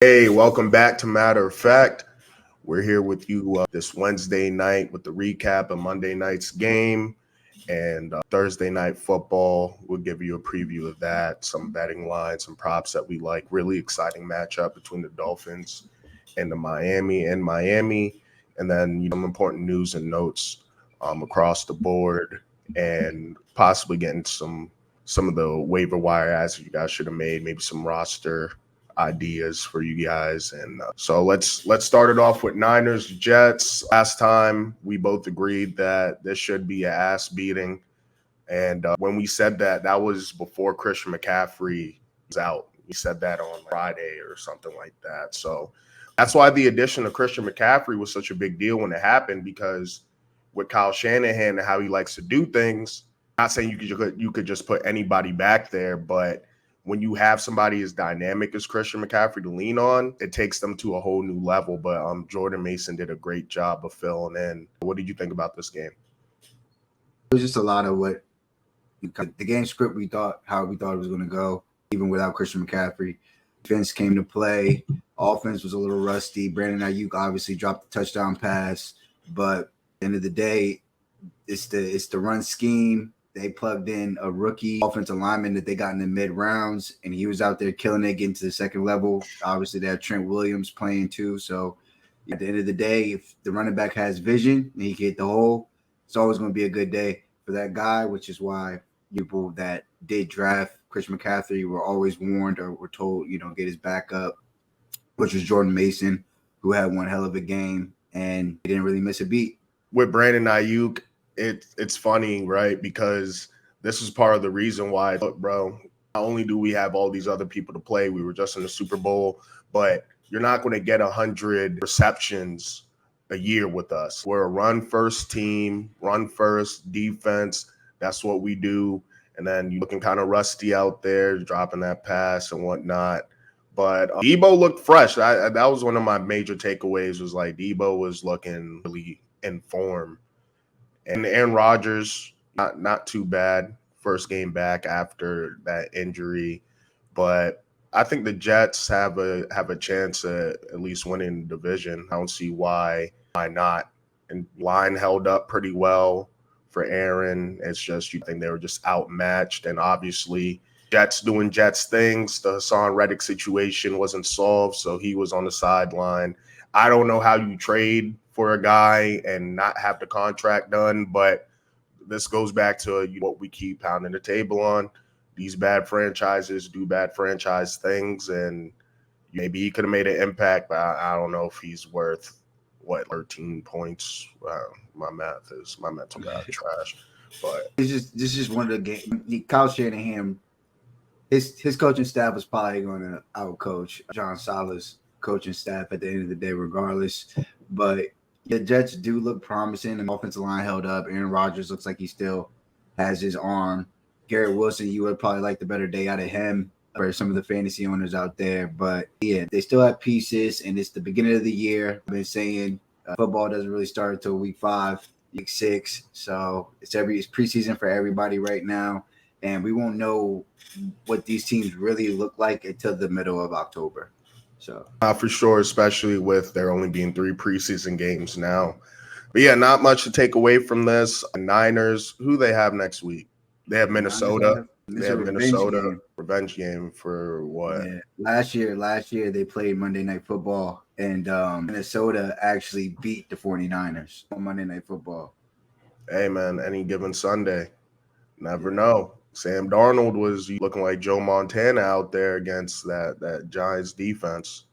Hey, welcome back to Matter of Fact. We're here with you this Wednesday night with the recap of Monday night's game and Thursday night football. We'll give you a preview of that, some betting lines, some props that we like. Really exciting matchup between the Dolphins and the Miami, and then some important news and notes across the board, and possibly getting some of the waiver wire ads you guys should have made, maybe some roster ideas for you guys. And so let's start it off with Niners Jets. Last time we both agreed that this should be an ass beating, and when we said that, that was before Christian McCaffrey was out. We said that on Friday or something like that. So that's why the addition of Christian McCaffrey was such a big deal when it happened, because with Kyle Shanahan and how he likes to do things, not saying you could just put anybody back there, but when you have somebody as dynamic as Christian McCaffrey to lean on, it takes them to a whole new level. But Jordan Mason did a great job of filling in. What did you think about this game? It was just a lot of what the game script how we thought it was going to go, even without Christian McCaffrey. Defense came to play. Offense was a little rusty. Brandon Ayuk obviously dropped the touchdown pass, but at the end of the day, it's the run scheme. They plugged in a rookie offensive lineman that they got in the mid rounds, and he was out there killing it, getting to the second level. Obviously, they have Trent Williams playing too. So at the end of the day, if the running back has vision and he can hit the hole, it's always going to be a good day for that guy, which is why people that did draft Christian McCaffrey were always warned or were told, get his back up, which was Jordan Mason, who had one hell of a game and he didn't really miss a beat. With Brandon Ayuk, it's funny, right? Because this is part of the reason why, look, bro, not only do we have all these other people to play, we were just in the Super Bowl, but you're not going to get 100 receptions a year with us. We're a run first team, run first defense. That's what we do. And then you're looking kind of rusty out there, dropping that pass and whatnot. But Debo looked fresh. That was one of my major takeaways, was like Debo was looking really in form. And Aaron Rodgers, not too bad. First game back after that injury. But I think the Jets have a chance at least winning the division. I don't see why not. And line held up pretty well for Aaron. It's just, you think they were just outmatched. And obviously, Jets doing Jets things. The Hassan Reddick situation wasn't solved, so he was on the sideline. I don't know how you trade for a guy and not have the contract done, but this goes back to what we keep pounding the table on. These bad franchises do bad franchise things, and maybe he could have made an impact, but I don't know if he's worth 13 points. My mental got trash. But This is just one of the games. Kyle Shanahan, his coaching staff was probably going to outcoach John Salah's coaching staff at the end of the day, regardless. But the Jets do look promising. The offensive line held up. Aaron Rodgers looks like he still has his arm. Garrett Wilson, you would probably like the better day out of him for some of the fantasy owners out there. But yeah, they still have pieces, and it's the beginning of the year. I've been saying football doesn't really start until week 5, week 6. So it's preseason for everybody right now. And we won't know what these teams really look like until the middle of October. So for sure, especially with there only being 3 preseason games now. But yeah, not much to take away from this. Niners, who they have next week? They have Minnesota. They have Minnesota revenge game for what? Yeah. Last year they played Monday Night Football, and Minnesota actually beat the 49ers on Monday Night Football. Hey, man, any given Sunday. Never know. Sam Darnold was looking like Joe Montana out there against that Giants defense.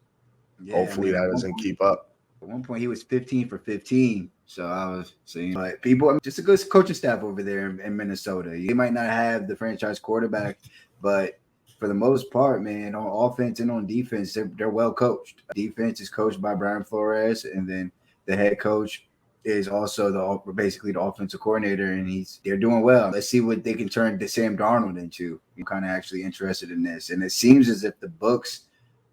Yeah, Hopefully that doesn't keep up. At one point, he was 15 for 15. So I was saying, but people, just a good coaching staff over there in Minnesota. They might not have the franchise quarterback, but for the most part, man, on offense and on defense, they're well coached. Defense is coached by Brian Flores, and then the head coach is also basically the offensive coordinator, and they're doing well. Let's see what they can turn the Sam Darnold into. I'm kind of actually interested in this, and it seems as if the books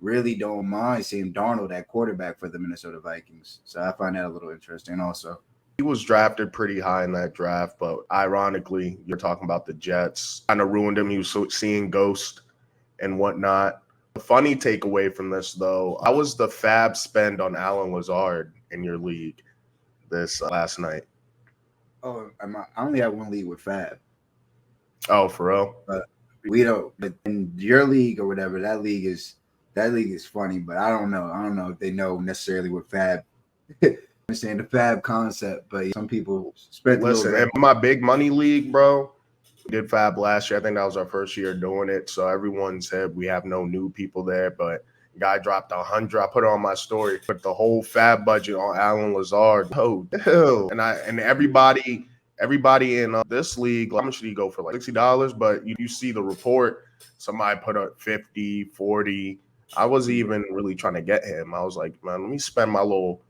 really don't mind Sam Darnold at quarterback for the Minnesota Vikings. So I find that a little interesting also. He was drafted pretty high in that draft, but ironically, you're talking about the Jets. Kind of ruined him. He was seeing ghost and whatnot. The funny takeaway from this, though, I was the fab spend on Alan Lazard in your league this last night. Oh, I only have one league with Fab, Oh, for real? but we don't. But in your league or whatever, that league is funny. But I don't know. I don't know if they know necessarily what Fab. Understand the Fab concept, but some people spent a little Listen, red. in my big money league, bro, we did fab last year. I think that was our first year doing it. So everyone said we have no new people there, but guy dropped 100. I put it on my story. Put the whole fab budget on Alan Lazard. Oh, hell. And everybody in this league, how much did he go for? Like $60, but you see the report. Somebody put up 50, 40. I wasn't even really trying to get him. I was like, man, let me spend my little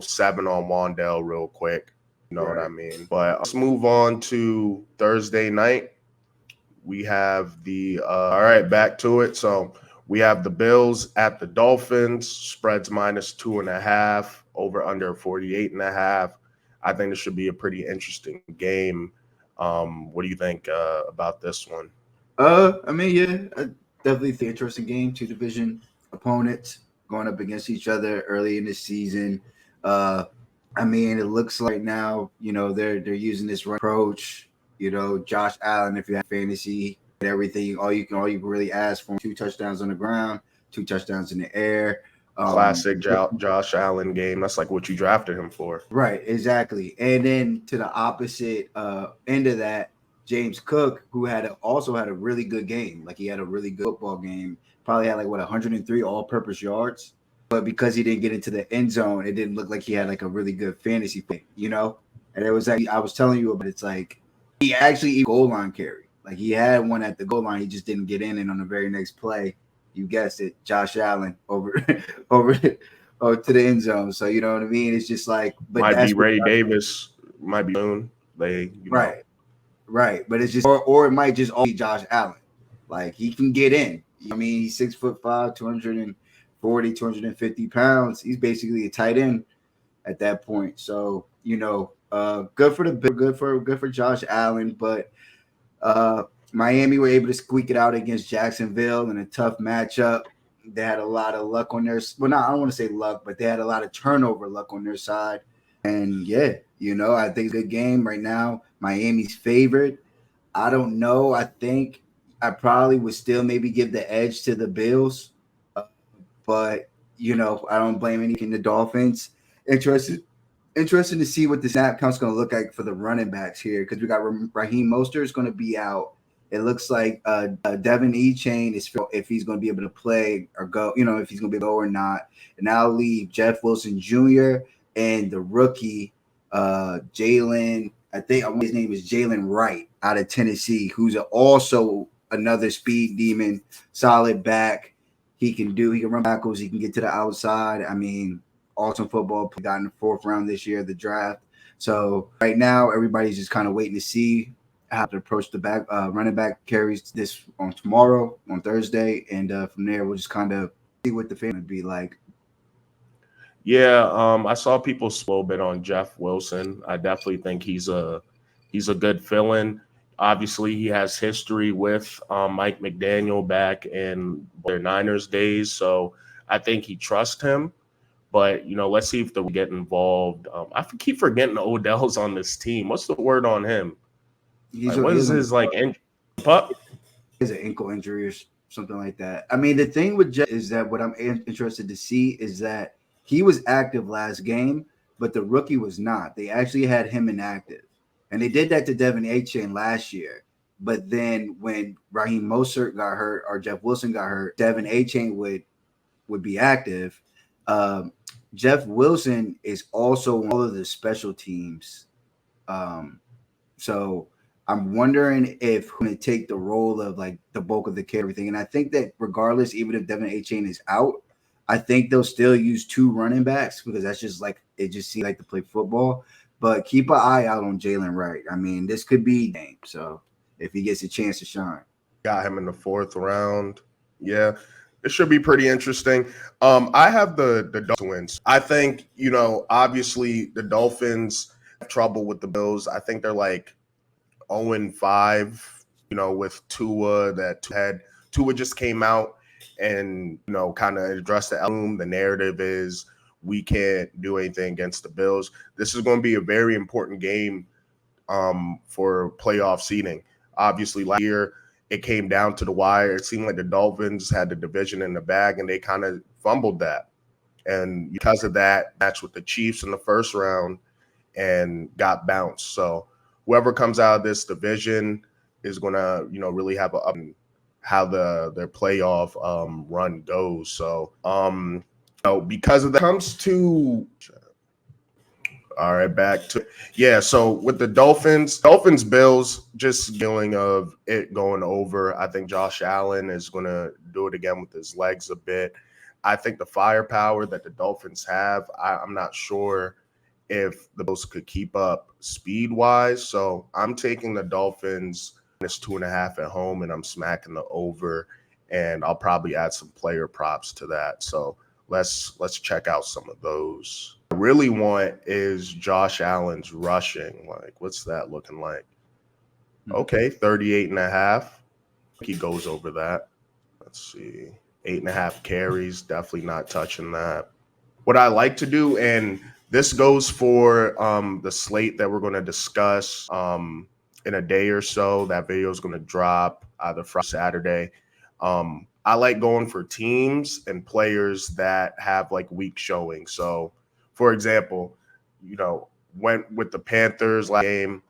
seven on Wandell real quick. You know what I Right. mean? But let's move on to Thursday night. We have all right, back to it. So we have the Bills at the Dolphins, spreads -2.5, over under 48.5. I think this should be a pretty interesting game. What do you think about this one? I mean, yeah, definitely the interesting game. Two division opponents going up against each other early in the season. Uh, I mean, it looks like now, they're using this run approach. Josh Allen, if you have fantasy and everything, all you can really ask for: 2 touchdowns on the ground, 2 touchdowns in the air. Classic Josh Allen game. That's like what you drafted him for. Right, exactly. And then to the opposite end of that, James Cook, who also had a really good game. Like he had a really good football game. Probably had like 103 all-purpose yards. But because he didn't get into the end zone, it didn't look like he had like a really good fantasy play. And it was like I was telling you about. It's like he actually goal line carry. Like he had one at the goal line, he just didn't get in. And on the very next play, you guessed it, Josh Allen over over or to the end zone. So you know what I mean? It's just like, but Might be that's what Ray Davis. Might be soon. right, right. But it's just, or it might just all be Josh Allen. Like he can get in. I mean, he's 6'5", 240, 250 pounds. He's basically a tight end at that point. So good for good for Josh Allen, but Miami were able to squeak it out against Jacksonville in a tough matchup. They had a lot of luck on their I don't want to say luck, but they had a lot of turnover luck on their side. And yeah, I think it's a good game right now. Miami's favored. I don't know. I think I probably would still maybe give the edge to the Bills, uh, but I don't blame any in the Dolphins. Interested Interesting to see what the snap count's going to look like for the running backs here because we got Raheem Mostert is going to be out. It looks like Devin Chain is if he's going to be able to play or go, if he's going to be able to go or not. And I'll leave Jeff Wilson Jr. and the rookie Jalen. I think his name is Jalen Wright out of Tennessee, who's also another speed demon, solid back. He can run backwards. He can get to the outside. I mean, awesome football. Got in the fourth round this year, the draft. So right now, everybody's just kind of waiting to see how to approach the running back carries this on tomorrow, on Thursday, and from there we'll just kind of see what the fan would be like. Yeah, I saw people slow bit on Jeff Wilson. I definitely think he's a good fill-in. Obviously, he has history with Mike McDaniel back in their Niners days, so I think he trusts him. But let's see if they'll get involved. I keep forgetting Odell's on this team. What's the word on him? What is his pup? He has an ankle injury or something like that. I mean, the thing with Jeff is that what I'm interested to see is that he was active last game, but the rookie was not. They actually had him inactive, and they did that to Devin Achane last year. But then when Raheem Mostert got hurt or Jeff Wilson got hurt, Devin Achane would be active. Jeff Wilson is also on all of the special teams. So I'm wondering if who's going to take the role of like the bulk of the care, everything. And I think that regardless, even if Devin Achane is out, I think they'll still use 2 running backs because that's just like it just seems like to play football. But keep an eye out on Jalen Wright. I mean, this could be game. So if he gets a chance to shine. Got him in the 4th round. Yeah, it should be pretty interesting. I have the Dolphins wins. I think, obviously the Dolphins have trouble with the Bills. I think they're like 0-5, with Tua that had. Tua just came out and, kind of address the album. The narrative is we can't do anything against the Bills. This is going to be a very important game for playoff seeding. Obviously, last year it came down to the wire. It seemed like the Dolphins had the division in the bag, and they kind of fumbled that. And because of that, match with the Chiefs in the first round and got bounced. So whoever comes out of this division is going to, really have how their playoff run goes. So, because of that comes to all right, back to so with the Dolphins, Bills, just feeling of it going over. I think Josh Allen is going to do it again with his legs a bit. I think the firepower that the Dolphins have, I'm not sure if the Bills could keep up speed-wise. So I'm taking the Dolphins minus 2.5 at home, and I'm smacking the over, and I'll probably add some player props to that. So let's check out some of those. I really want is Josh Allen's rushing. Like, what's that looking like? Okay, 38.5. He goes over that. Let's see. 8.5 carries. Definitely not touching that. What I like to do, and this goes for the slate that we're going to discuss in a day or so. That video is going to drop either Friday or Saturday. I like going for teams and players that have like weak showing. So, for example, went with the Panthers last game.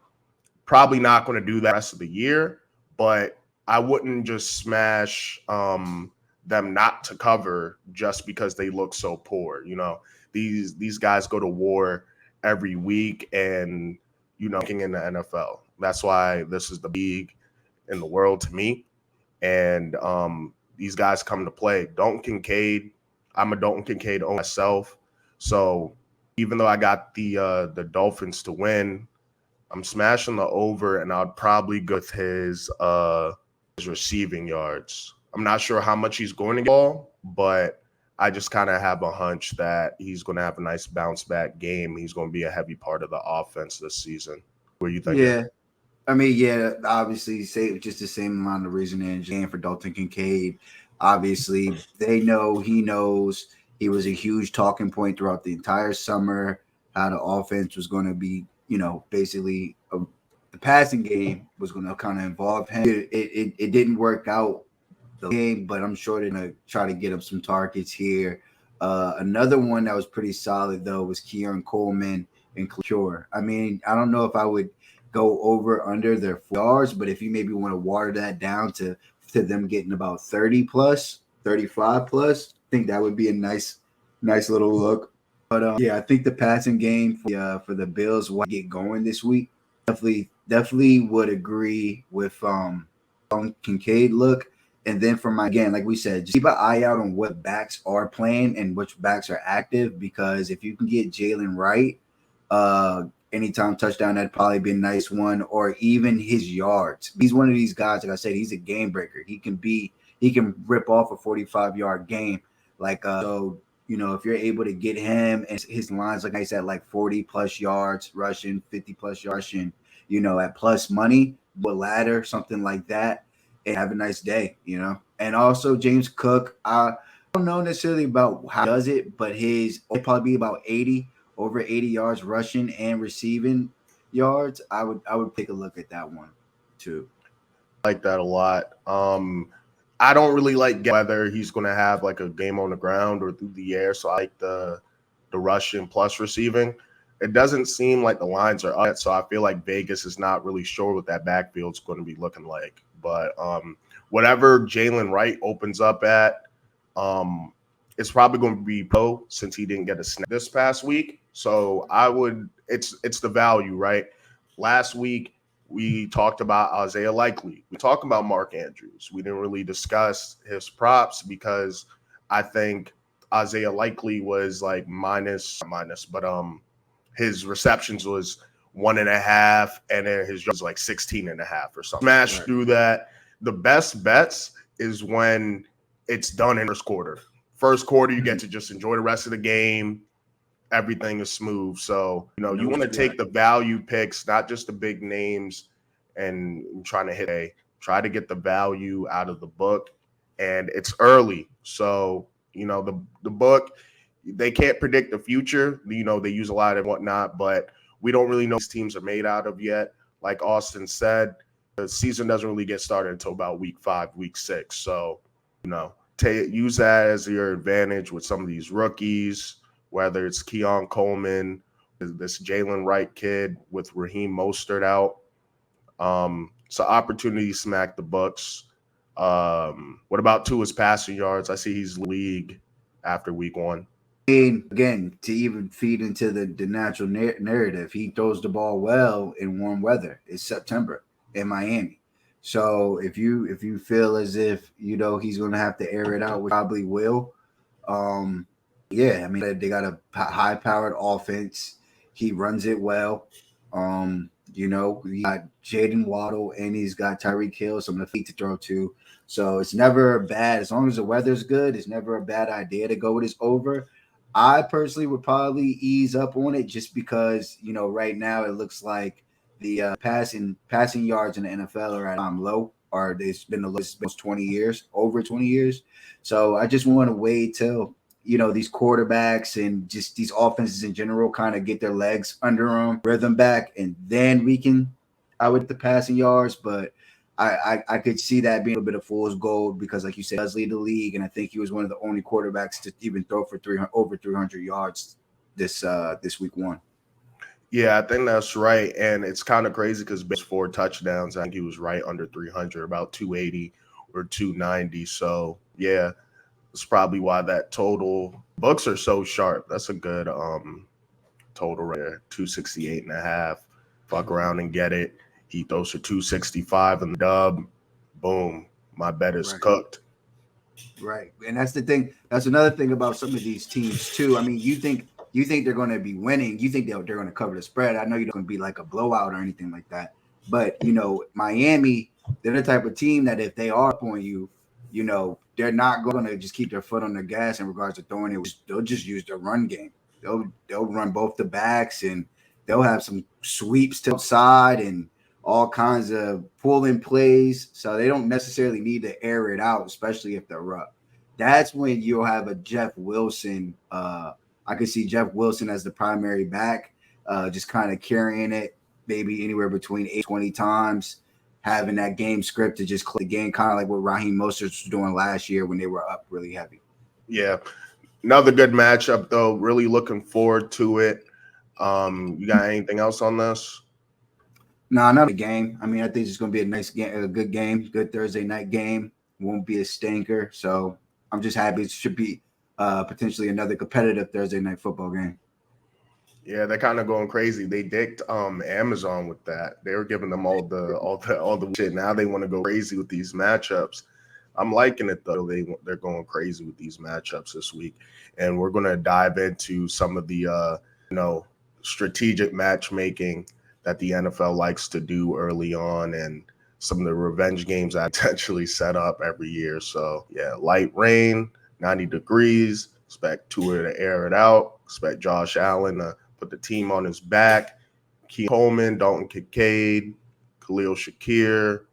Probably not going to do that the rest of the year, but I wouldn't just smash them not to cover just because they look so poor. These guys go to war every week, and in the NFL. That's why this is the league in the world to me. And these guys come to play. Dalton Kincaid, I'm a Dalton Kincaid owner myself. So even though I got the Dolphins to win, I'm smashing the over, and I'd probably go with his receiving yards. I'm not sure how much he's going to get, but I just kind of have a hunch that he's going to have a nice bounce back game. He's going to be a heavy part of the offense this season. What do you think? Yeah. I mean, obviously, say just the same amount of reasoning for Dalton Kincaid. Obviously, he knows he was a huge talking point throughout the entire summer, how the offense was going to be, basically the passing game was going to kind of involve him. It didn't work out the game, but I'm sure they're going to try to get him some targets here. Another one that was pretty solid, though, was Keon Coleman and Cure. I mean, I don't know if I would go over under their 4 yards, but if you maybe want to water that down to them getting about 30 plus, 35 plus, I think that would be a nice little look. But I think the passing game for the Bills will get going this week. Definitely would agree with Kincaid look. And then again, like we said, just keep an eye out on what backs are playing and which backs are active, because if you can get Jalen Wright, anytime touchdown, that'd probably be a nice one, or even his yards. He's one of these guys, like I said, he's a game breaker. He can rip off a 45-yard game. If you're able to get him and his lines, like I said, like 40 plus yards rushing, 50 plus yards rushing, at plus money, with ladder, something like that, and have a nice day, And also James Cook, I don't know necessarily about how he does it, but it'll probably be about over 80 yards rushing and receiving yards. I would take a look at that one too. I like that a lot. I don't really like whether he's going to have like a game on the ground or through the air. So I like the rushing plus receiving. It doesn't seem like the lines are up, so I feel like Vegas is not really sure what that backfield's going to be looking like. But whatever Jalen Wright opens up at, it's probably going to be pro since he didn't get a snap this past week. So it's the value, right? Last week we talked about Isaiah Likely. We talked about Mark Andrews. We didn't really discuss his props because I think Isaiah Likely was like but his receptions was 1.5, and then his yards was like 16.5 or something. Smash through that. The best bets is when it's done in first quarter. First quarter, you get to just enjoy the rest of the game. Everything is smooth. So, you want to take the value picks, not just the big names, and trying to try to get the value out of the book. and it's early. So, the book, they can't predict the future. They use a lot and whatnot, but we don't really know what these teams are made out of yet. Like Austin said, the season doesn't really get started until about week 5, week 6. So, use that as your advantage with some of these rookies, whether it's Keon Coleman, this Jalen Wright kid with Raheem Mostert out. So opportunity to smack the Bucks. What about Tua's passing yards? I see he's league after week 1. Again, to even feed into the natural narrative, he throws the ball well in warm weather. It's September in Miami. So if you feel as if he's going to have to air it out, which probably will, yeah, I mean they got a high powered offense. He runs it well. He got Jaden Waddle and he's got Tyreek Hill, some of the feet to throw to. So it's never bad as long as the weather's good. It's never a bad idea to go with his over. I personally would probably ease up on it just because right now it looks like the passing yards in the NFL are at low, or it's been the lowest 20 years, over 20 years. So I just want to wait till these quarterbacks and just these offenses in general kind of get their legs under them, rhythm back, and then we can with the passing yards. But I could see that being a bit of fool's gold because, like you said, he does lead the league, and I think he was one of the only quarterbacks to even throw for over 300 yards this week 1. Yeah, I think that's right, and it's kind of crazy because 4 touchdowns. I think he was right under 300, about 280 or 290. So yeah, that's probably why that total books are so sharp. That's a good total right there, 268.5. Fuck around and get it. He throws for 265 in the dub. Boom. My bet is cooked. Right. And that's the thing. That's another thing about some of these teams too. I mean, you think they're going to be winning. You think they're going to cover the spread. I know you're going to be like a blowout or anything like that. But, Miami, they're the type of team that if they are up on you, they're not going to just keep their foot on the gas in regards to throwing it. They'll just use their run game. They'll run both the backs and they'll have some sweeps to the side and all kinds of pull-in plays. So they don't necessarily need to air it out, especially if they're up. That's when you'll have a Jeff Wilson. I could see Jeff Wilson as the primary back, just kind of carrying it maybe anywhere between 8-20 times, having that game script to just click the game, kind of like what Raheem Mostert was doing last year when they were up really heavy. Yeah. Another good matchup, though. Really looking forward to it. You got anything else on this? No, not a game. I mean, I think it's going to be a nice game, a good game, good Thursday night game. Won't be a stinker. So I'm just happy it should be potentially another competitive Thursday night football game. Yeah, they're kind of going crazy. They dicked Amazon with that. They were giving them all the shit. Now they want to go crazy with these matchups. I'm liking it though. They're going crazy with these matchups this week, and we're going to dive into some of the strategic matchmaking that the NFL likes to do early on, and some of the revenge games I potentially set up every year. So yeah, light rain, 90 degrees. Expect Tua to air it out. Expect Josh Allen to put the team on his back. Keith Coleman, Dalton Kincaid, Khalil Shakir.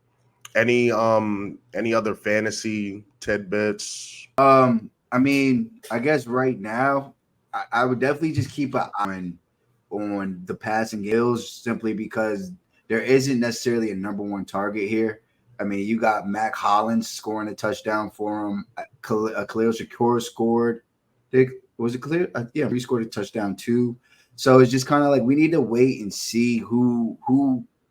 Any other fantasy tidbits? I mean, I guess right now, I would definitely just keep an eye on the passing skills simply because there isn't necessarily a number one target here. I mean, you got Mac Hollins scoring a touchdown for him. Khalil Shakir scored. Was it clear? Yeah, he scored a touchdown too. So it's just kind of like we need to wait and see who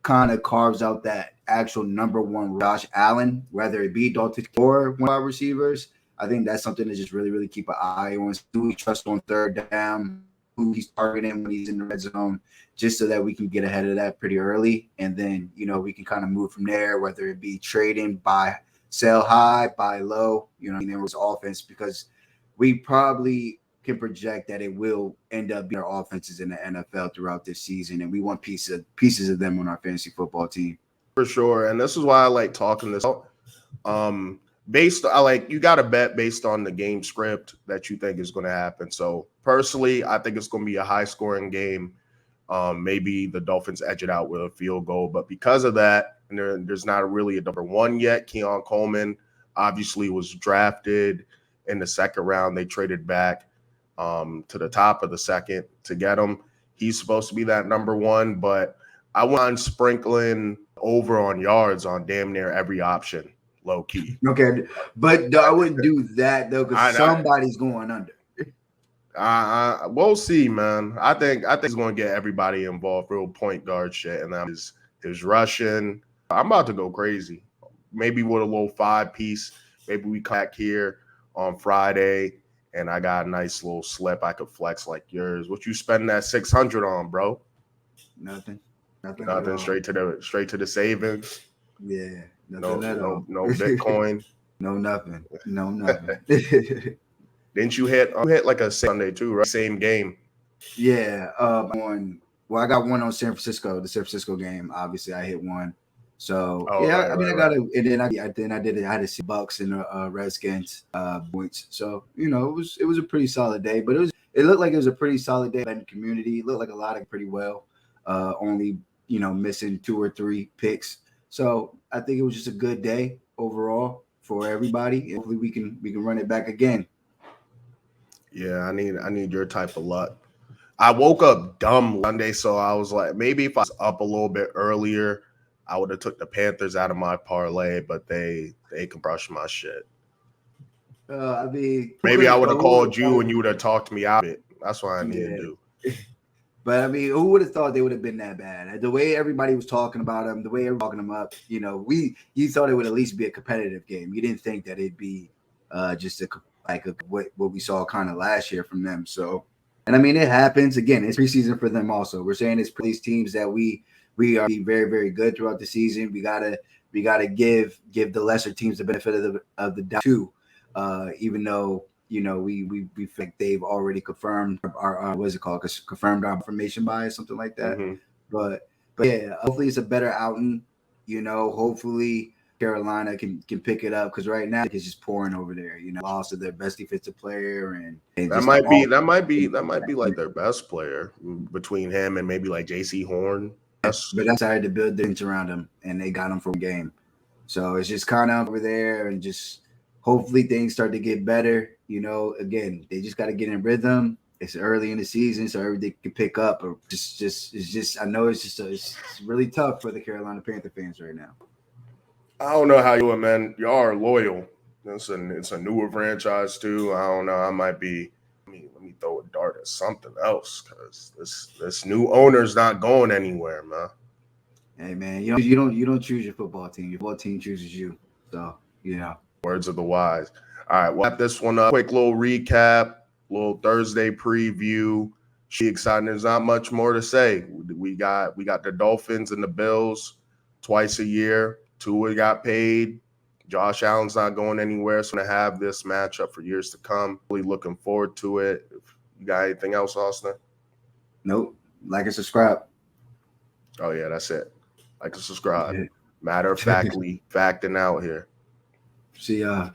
kind of carves out that actual number one Josh Allen, whether it be Dalton or one of our receivers. I think that's something to just really, really keep an eye on. Who we trust on third down, who he's targeting when he's in the red zone, just so that we can get ahead of that pretty early. And then, we can kind of move from there, whether it be trading, buy, sell high, buy low, and it was offense because we probably can project that it will end up being our offenses in the NFL throughout this season. And we want pieces of them on our fantasy football team. For sure. And this is why I like talking this out. You got to bet based on the game script that you think is going to happen. So personally, I think it's going to be a high scoring game. Maybe the Dolphins edge it out with a field goal, but because of that, and there's not really a number one yet. Keon Coleman, obviously was drafted in the second round. They traded back to the top of the second to get him. He's supposed to be that number one, but I want sprinkling over on yards on damn near every option, low key. Okay, but I wouldn't do that though, because somebody's going under. We'll see, man. I think he's going to get everybody involved, real point guard shit, and that is his rushing. I'm about to go crazy. Maybe with a little 5-piece. Maybe we come back here on Friday, and I got a nice little slip I could flex like yours. What you spend that 600 on, bro? Nothing. Straight to the savings. Yeah. No Bitcoin. No nothing. Didn't you hit like a Sunday too, right? Same game. Yeah. I got one on San Francisco, the San Francisco game. Obviously, I hit one. So I got it, and then I had to see Bucks and Redskins points. So it was a pretty solid day, but it looked like it was a pretty solid day in the community. It looked like a lot of pretty well. Only missing 2 or 3 picks. So I think it was just a good day overall for everybody. Hopefully we can run it back again. Yeah, I need your type of luck. I woke up dumb Monday, so I was like, maybe if I was up a little bit earlier, I would have took the Panthers out of my parlay, but they can brush my shit. Maybe I would have called you and you would have talked me out of it. That's what I need to do. But who would have thought they would have been that bad? The way everybody was talking about them, the way everybody was talking them up, you thought it would at least be a competitive game. You didn't think that it'd be just what we saw kind of last year from them. So, and it happens again. It's preseason for them also. We're saying it's for these teams that we are very, very good throughout the season. We gotta give the lesser teams the benefit of the doubt too, even though we feel like they've already confirmed our what is it called? Confirmed our information bias, something like that. Mm-hmm. But yeah, hopefully it's a better outing. Hopefully Carolina can pick it up, because right now it's just pouring over there. Lost to their best defensive player, and that might be like their best player between him and maybe like JC Horn. But I decided to build the bench around him, and they got him for a game. So it's just kind of over there, and just hopefully things start to get better. Again, they just got to get in rhythm. It's early in the season, so everything can pick up. Or I know it's really tough for the Carolina Panther fans right now. I don't know how you are, man. Y'all are loyal. It's a newer franchise too. I don't know. I might be. Let me throw a dart at something else, because this new owner's not going anywhere, man. Hey, man, you don't choose your football team. Your football team chooses you. So Words of the wise. All right, we'll wrap this one up. Quick little recap, little Thursday preview. She excited. There's not much more to say. We got the Dolphins and the Bills twice a year. Tua got paid. Josh Allen's not going anywhere, so I'm going to have this matchup for years to come. Really looking forward to it. If you got anything else, Austin? Nope. Like and subscribe. Oh, yeah, that's it. Like and subscribe. Yeah. Matter of factly, facting out here. See ya.